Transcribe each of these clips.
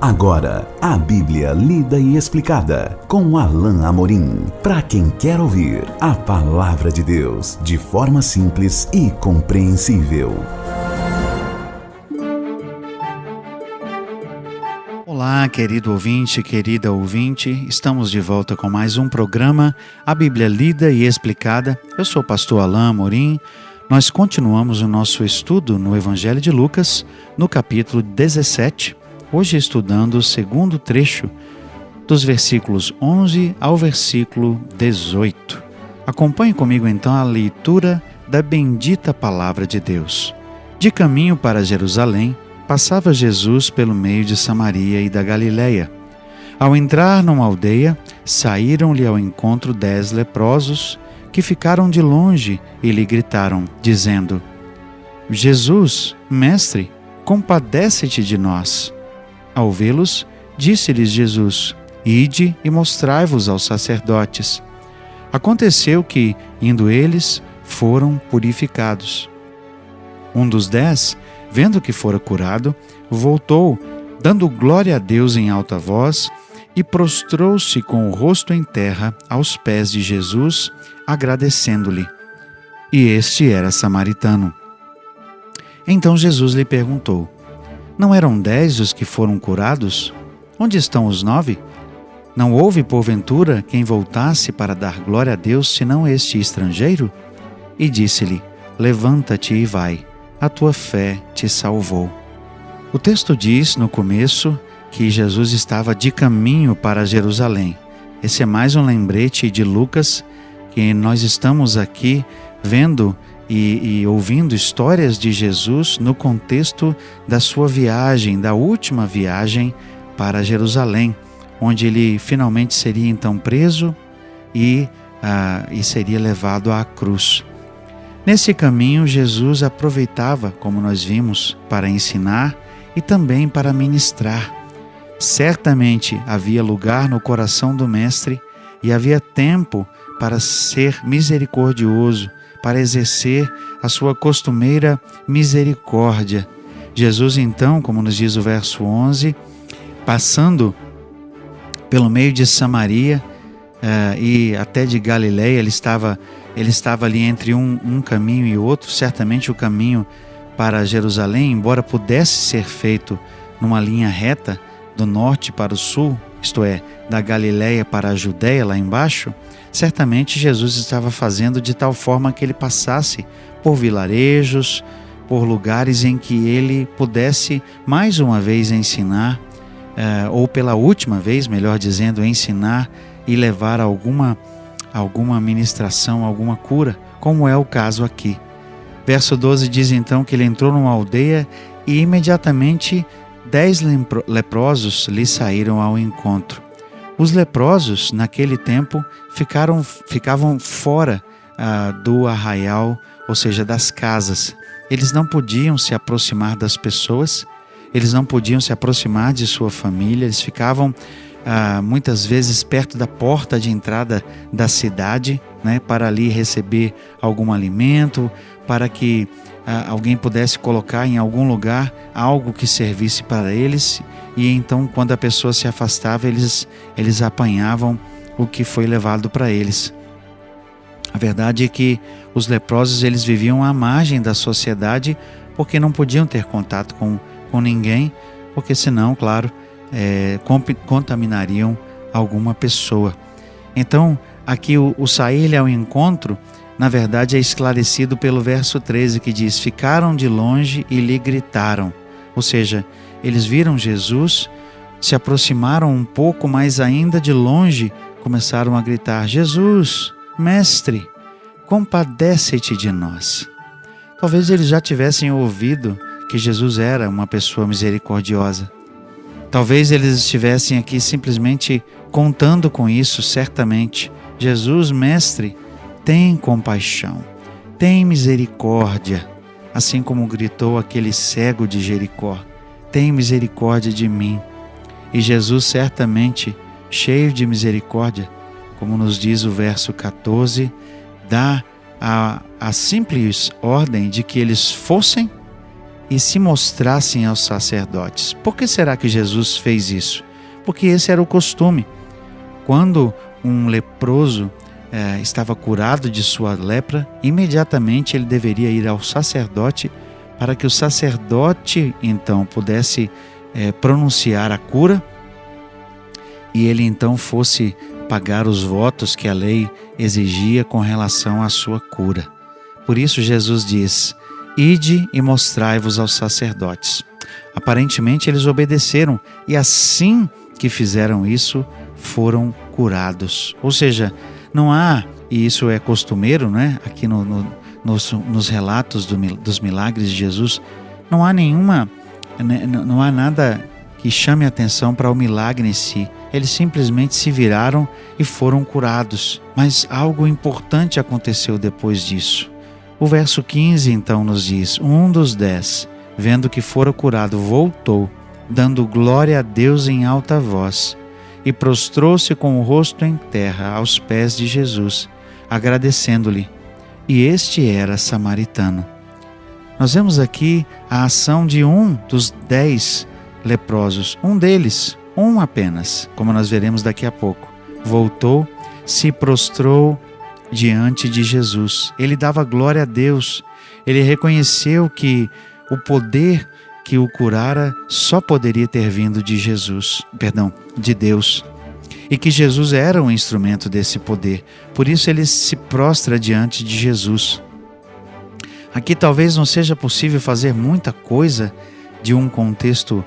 Agora, a Bíblia lida e explicada com Alain Amorim. Para quem quer ouvir a Palavra de Deus de forma simples e compreensível. Olá, querido ouvinte, querida ouvinte. Estamos de volta com mais um programa, a Bíblia lida e explicada. Eu sou o pastor Alain Amorim. Nós continuamos o nosso estudo no Evangelho de Lucas, no capítulo 17, hoje estudando o segundo trecho, dos versículos 11 ao versículo 18. Acompanhe comigo então a leitura da bendita Palavra de Deus. De caminho para Jerusalém, passava Jesus pelo meio de Samaria e da Galileia. Ao entrar numa aldeia, saíram-lhe ao encontro 10 leprosos, que ficaram de longe e lhe gritaram, dizendo: Jesus, mestre, compadece-te de nós. Ao vê-los, disse-lhes Jesus: Ide e mostrai-vos aos sacerdotes. Aconteceu que, indo eles, foram purificados. Um dos 10, vendo que fora curado, voltou, dando glória a Deus em alta voz, e prostrou-se com o rosto em terra aos pés de Jesus, agradecendo-lhe. E este era samaritano. Então Jesus lhe perguntou: Não eram 10 os que foram curados? Onde estão os 9? Não houve, porventura, quem voltasse para dar glória a Deus, senão este estrangeiro? E disse-lhe: Levanta-te e vai, a tua fé te salvou. O texto diz, no começo, que Jesus estava de caminho para Jerusalém. Esse é mais um lembrete de Lucas, que nós estamos aqui vendo e ouvindo histórias de Jesus no contexto da sua viagem, da última viagem para Jerusalém, onde ele finalmente seria então preso e seria levado à cruz. Nesse caminho, Jesus aproveitava, como nós vimos, para ensinar e também para ministrar. Certamente havia lugar no coração do Mestre e havia tempo para ser misericordioso, para exercer a sua costumeira misericórdia. Jesus, então, como nos diz o verso 11, passando pelo meio de Samaria e até de Galileia, ele estava ali entre um caminho e outro. Certamente o caminho para Jerusalém, embora pudesse ser feito numa linha reta do norte para o sul, isto é, da Galileia para a Judéia lá embaixo, certamente Jesus estava fazendo de tal forma que ele passasse por vilarejos, por lugares em que ele pudesse mais uma vez ensinar, ou pela última vez, melhor dizendo, ensinar e levar alguma ministração, alguma cura, como é o caso aqui. Verso 12 diz então que ele entrou numa aldeia e imediatamente 10 leprosos lhe saíram ao encontro. Os leprosos, naquele tempo, ficavam fora do arraial, ou seja, das casas. Eles não podiam se aproximar das pessoas, eles não podiam se aproximar de sua família, eles ficavam muitas vezes perto da porta de entrada da cidade, né, para ali receber algum alimento, para que alguém pudesse colocar em algum lugar algo que servisse para eles, e então quando a pessoa se afastava, eles apanhavam o que foi levado para eles. A verdade é que os leprosos eles viviam à margem da sociedade porque não podiam ter contato com ninguém, porque senão, claro, contaminariam alguma pessoa. Então, aqui o sair-lhe ao encontro, na verdade, é esclarecido pelo verso 13, que diz: Ficaram de longe e lhe gritaram. Ou seja, eles viram Jesus, se aproximaram um pouco, mas ainda de longe começaram a gritar: Jesus, mestre, compadece-te de nós. Talvez eles já tivessem ouvido que Jesus era uma pessoa misericordiosa. Talvez eles estivessem aqui simplesmente contando com isso, certamente. Jesus, mestre, tem compaixão, tem misericórdia, assim como gritou aquele cego de Jericó: tem misericórdia de mim. E Jesus, certamente, cheio de misericórdia, como nos diz o verso 14, dá a simples ordem de que eles fossem e se mostrassem aos sacerdotes. Por que será que Jesus fez isso? Porque esse era o costume. Quando um leproso estava curado de sua lepra, imediatamente ele deveria ir ao sacerdote para que o sacerdote então pudesse pronunciar a cura e ele então fosse pagar os votos que a lei exigia com relação à sua cura. Por isso Jesus diz: ide e mostrai-vos aos sacerdotes. Aparentemente eles obedeceram e assim que fizeram isso, foram curados. Ou seja, não há, e isso é costumeiro, né? Aqui nos relatos dos milagres de Jesus, não há nada que chame a atenção para o milagre em si. Eles simplesmente se viraram e foram curados. Mas algo importante aconteceu depois disso. O verso 15 então nos diz: um dos 10, vendo que fora curado, voltou, dando glória a Deus em alta voz, e prostrou-se com o rosto em terra aos pés de Jesus, agradecendo-lhe. E este era samaritano. Nós vemos aqui a ação de um dos 10 leprosos, um deles, um apenas, como nós veremos daqui a pouco. Voltou, se prostrou diante de Jesus. Ele dava glória a Deus. Ele reconheceu que o poder que o curara só poderia ter vindo de Deus. E que Jesus era um instrumento desse poder. Por isso ele se prostra diante de Jesus. Aqui talvez não seja possível fazer muita coisa de um contexto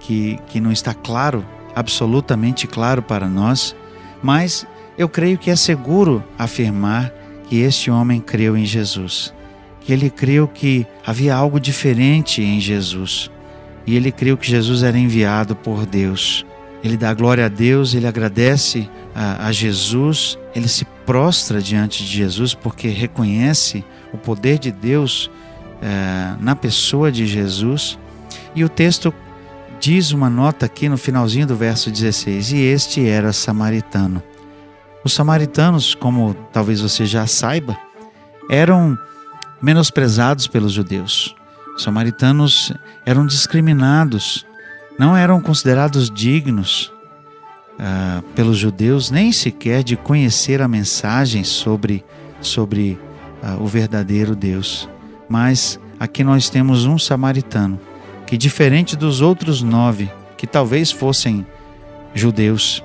que não está claro, absolutamente claro para nós, mas eu creio que é seguro afirmar que este homem creu em Jesus, que ele creu que havia algo diferente em Jesus, e ele creu que Jesus era enviado por Deus. Ele dá glória a Deus, ele agradece a Jesus, ele se prostra diante de Jesus porque reconhece o poder de Deus na pessoa de Jesus. E o texto diz uma nota aqui no finalzinho do verso 16: e este era samaritano. Os samaritanos, como talvez você já saiba, eram menosprezados pelos judeus. Os samaritanos eram discriminados, não eram considerados dignos pelos judeus, nem sequer de conhecer a mensagem sobre o verdadeiro Deus. Mas aqui nós temos um samaritano que, diferente dos outros 9, que talvez fossem judeus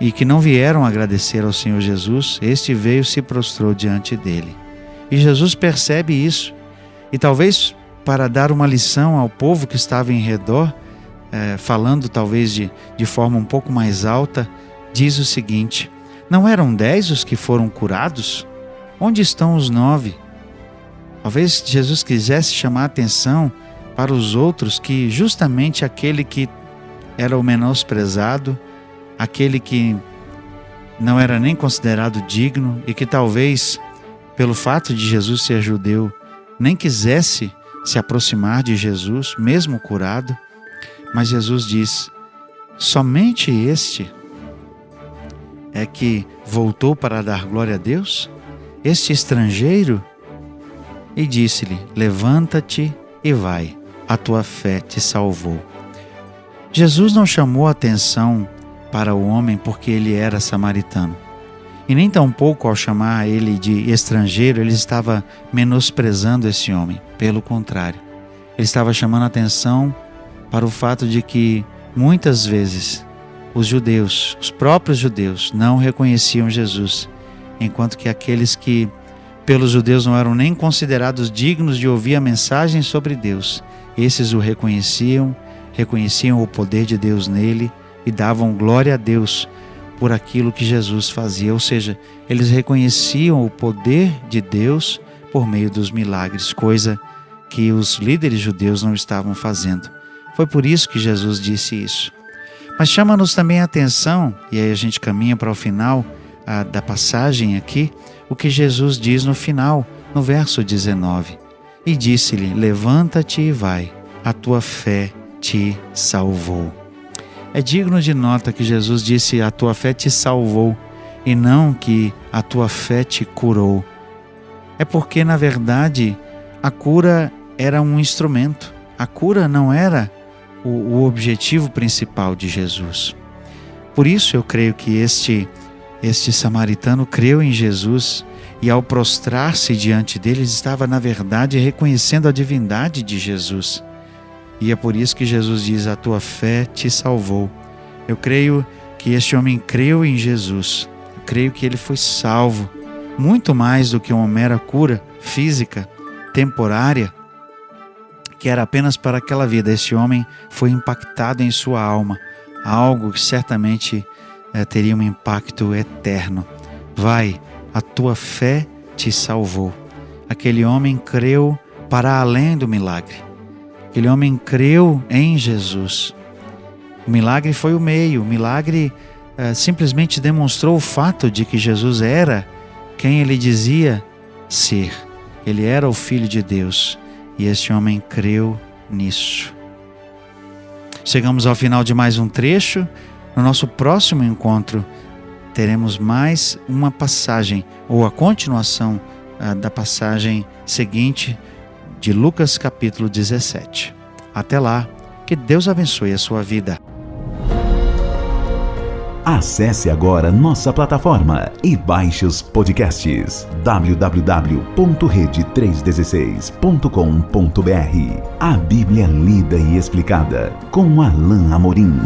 e que não vieram agradecer ao Senhor Jesus, este veio e se prostrou diante dele. E Jesus percebe isso, e talvez para dar uma lição ao povo que estava em redor, falando talvez de forma um pouco mais alta, diz o seguinte: não eram 10 os que foram curados? Onde estão os 9? Talvez Jesus quisesse chamar a atenção para os outros, que justamente aquele que era o menosprezado, aquele que não era nem considerado digno e que talvez, pelo fato de Jesus ser judeu, nem quisesse se aproximar de Jesus, mesmo curado. Mas Jesus diz: somente este é que voltou para dar glória a Deus? Este estrangeiro? E disse-lhe: levanta-te e vai, a tua fé te salvou. Jesus não chamou a atenção para o homem porque ele era samaritano. E nem tampouco ao chamar ele de estrangeiro, ele estava menosprezando esse homem. Pelo contrário, ele estava chamando a atenção para o fato de que muitas vezes os judeus, os próprios judeus, não reconheciam Jesus, enquanto que aqueles que pelos judeus não eram nem considerados dignos de ouvir a mensagem sobre Deus, esses o reconheciam o poder de Deus nele e davam glória a Deus por aquilo que Jesus fazia. Ou seja, eles reconheciam o poder de Deus por meio dos milagres, coisa que os líderes judeus não estavam fazendo. Foi por isso que Jesus disse isso. Mas chama-nos também a atenção, e aí a gente caminha para o final da passagem aqui, o que Jesus diz no final, no verso 19. E disse-lhe: levanta-te e vai, a tua fé te salvou. É digno de nota que Jesus disse: a tua fé te salvou, e não que a tua fé te curou. É porque, na verdade, a cura era um instrumento. A cura não era o objetivo principal de Jesus. Por isso eu creio que este samaritano creu em Jesus e ao prostrar-se diante dele, estava na verdade reconhecendo a divindade de Jesus. E é por isso que Jesus diz: a tua fé te salvou. Eu creio que este homem creu em Jesus. Eu creio que ele foi salvo, muito mais do que uma mera cura física, temporária, que era apenas para aquela vida. Este homem foi impactado em sua alma, algo que certamente teria um impacto eterno. Vai, a tua fé te salvou. Aquele homem creu para além do milagre. Aquele homem creu em Jesus. O milagre foi o meio. O milagre simplesmente demonstrou o fato de que Jesus era quem ele dizia ser. Ele era o Filho de Deus. E este homem creu nisso. Chegamos ao final de mais um trecho. No nosso próximo encontro, teremos mais uma passagem, ou a continuação da passagem seguinte de Lucas capítulo 17. Até lá, que Deus abençoe a sua vida. Acesse agora nossa plataforma e baixe os podcasts www.rede316.com.br. A Bíblia lida e explicada com Alain Amorim.